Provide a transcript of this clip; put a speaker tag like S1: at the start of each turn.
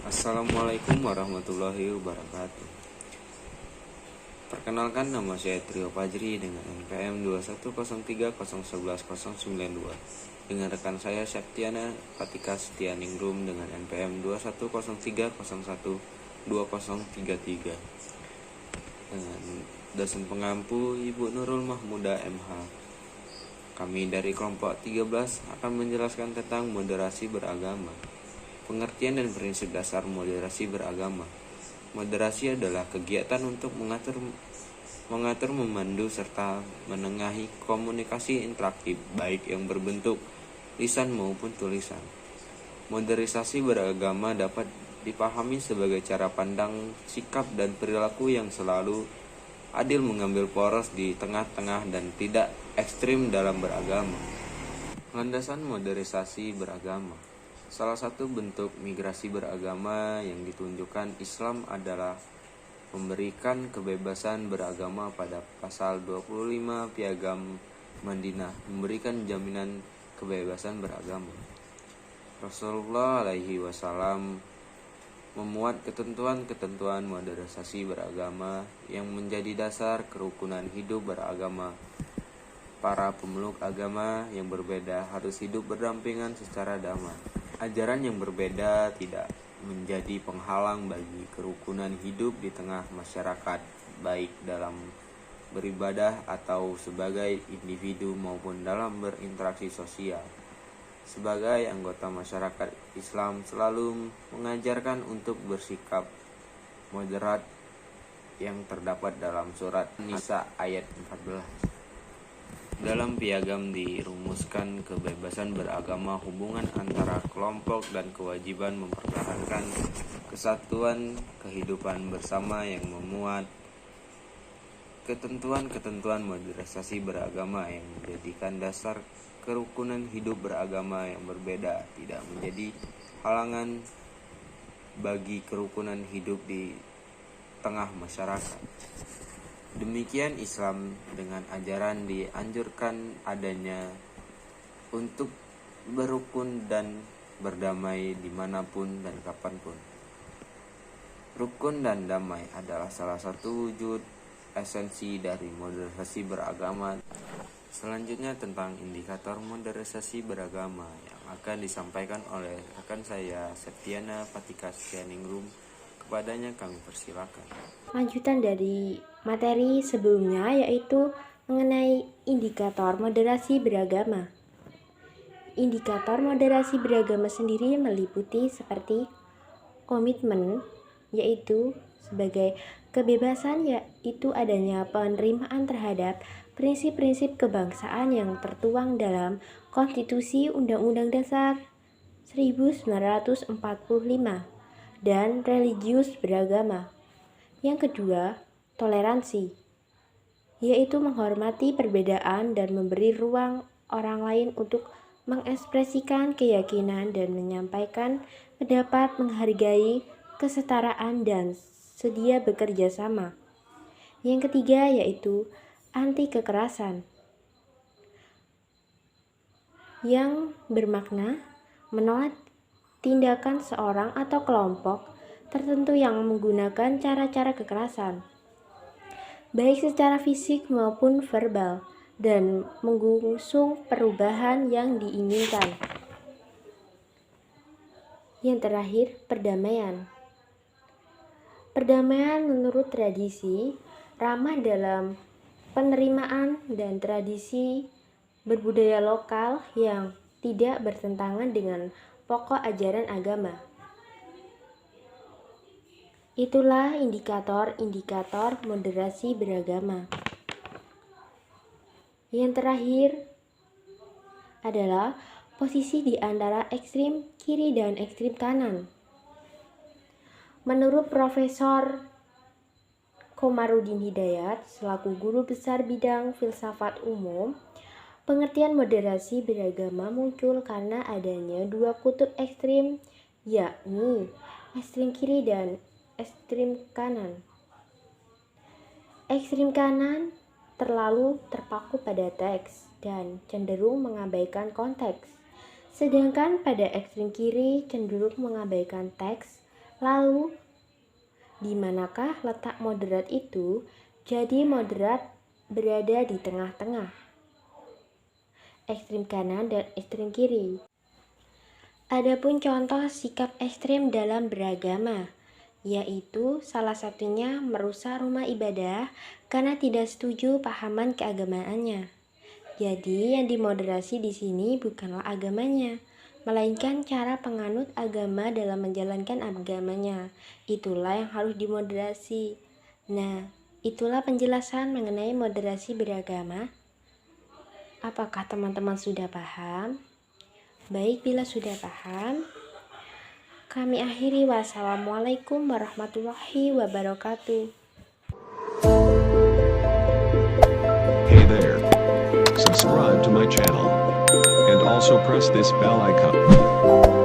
S1: Assalamualaikum warahmatullahi wabarakatuh. Perkenalkan, nama saya Trio Fajri dengan NPM 21030111092 dengan rekan saya Septiana Fatika Setianingrum dengan NPM 21030120033 dengan dosen pengampu Ibu Nurul Mahmuda MH. Kami dari kelompok 13 akan menjelaskan tentang moderasi beragama. Pengertian dan prinsip dasar moderasi beragama. Moderasi adalah kegiatan untuk mengatur, memandu, serta menengahi komunikasi interaktif, baik yang berbentuk lisan maupun tulisan. Moderasi beragama dapat dipahami sebagai cara pandang, sikap, dan perilaku yang selalu adil, mengambil poros di tengah-tengah, dan tidak ekstrim dalam beragama. Landasan moderasi beragama. Salah satu bentuk migrasi beragama yang ditunjukkan Islam adalah memberikan kebebasan beragama pada pasal 25 Piagam Madinah, memberikan jaminan kebebasan beragama. Rasulullah alaihi wasallam memuat ketentuan-ketentuan moderasi beragama yang menjadi dasar kerukunan hidup beragama. Para pemeluk agama yang berbeda harus hidup berdampingan secara damai. Ajaran yang berbeda tidak menjadi penghalang bagi kerukunan hidup di tengah masyarakat, baik dalam beribadah atau sebagai individu maupun dalam berinteraksi sosial. Sebagai anggota masyarakat, Islam selalu mengajarkan untuk bersikap moderat yang terdapat dalam surat Nisa ayat 14. Dalam piagam dirumuskan kebebasan beragama, hubungan antara kelompok, dan kewajiban mempertahankan kesatuan kehidupan bersama yang memuat ketentuan-ketentuan moderasi beragama yang menjadikan dasar kerukunan hidup beragama yang berbeda tidak menjadi halangan bagi kerukunan hidup di tengah masyarakat. Demikian Islam dengan ajaran dianjurkan adanya untuk berukun dan berdamai dimanapun dan kapanpun. Rukun dan damai adalah salah satu wujud esensi dari moderasi beragama. Selanjutnya tentang indikator moderasi beragama yang akan disampaikan oleh rekan saya Septiana Fatika Setianingrum. Kepadanya kami persilakan.
S2: Lanjutan dari materi sebelumnya, yaitu mengenai indikator moderasi beragama. Indikator moderasi beragama sendiri meliputi seperti komitmen, yaitu sebagai kebebasan, yaitu adanya penerimaan terhadap prinsip-prinsip kebangsaan yang tertuang dalam Konstitusi Undang-Undang Dasar 1945 dan religius beragama. Yang kedua, toleransi, yaitu menghormati perbedaan dan memberi ruang orang lain untuk mengekspresikan keyakinan dan menyampaikan pendapat, menghargai kesetaraan dan sedia bekerja sama. Yang ketiga yaitu anti kekerasan, yang bermakna menolak tindakan seorang atau kelompok tertentu yang menggunakan cara-cara kekerasan, baik secara fisik maupun verbal, dan mengusung perubahan yang diinginkan. Yang terakhir, perdamaian. Perdamaian menurut tradisi ramah dalam penerimaan dan tradisi berbudaya lokal yang tidak bertentangan dengan pokok ajaran agama. Itulah indikator-indikator moderasi beragama. Yang terakhir adalah posisi di antara ekstrem kiri dan ekstrem kanan. Menurut Profesor Komarudin Hidayat selaku guru besar bidang filsafat umum, pengertian moderasi beragama muncul karena adanya dua kutub ekstrem, yakni ekstrem kiri dan ekstrem kanan. Ekstrem kanan terlalu terpaku pada teks dan cenderung mengabaikan konteks. Sedangkan pada ekstrem kiri cenderung mengabaikan teks. Lalu, di manakah letak moderat itu? Jadi moderat berada di tengah-tengah, ekstrem kanan dan ekstrem kiri. Adapun contoh sikap ekstrem dalam beragama, yaitu salah satunya merusak rumah ibadah karena tidak setuju pahaman keagamaannya. Jadi yang dimoderasi di sini bukanlah agamanya, melainkan cara penganut agama dalam menjalankan agamanya. Itulah yang harus dimoderasi. Nah, itulah penjelasan mengenai moderasi beragama. Apakah teman-teman sudah paham? Baik, bila sudah paham, kami akhiri. Wassalamualaikum warahmatullahi wabarakatuh.
S3: Hey there. Subscribe to my channel. And also press this bell icon.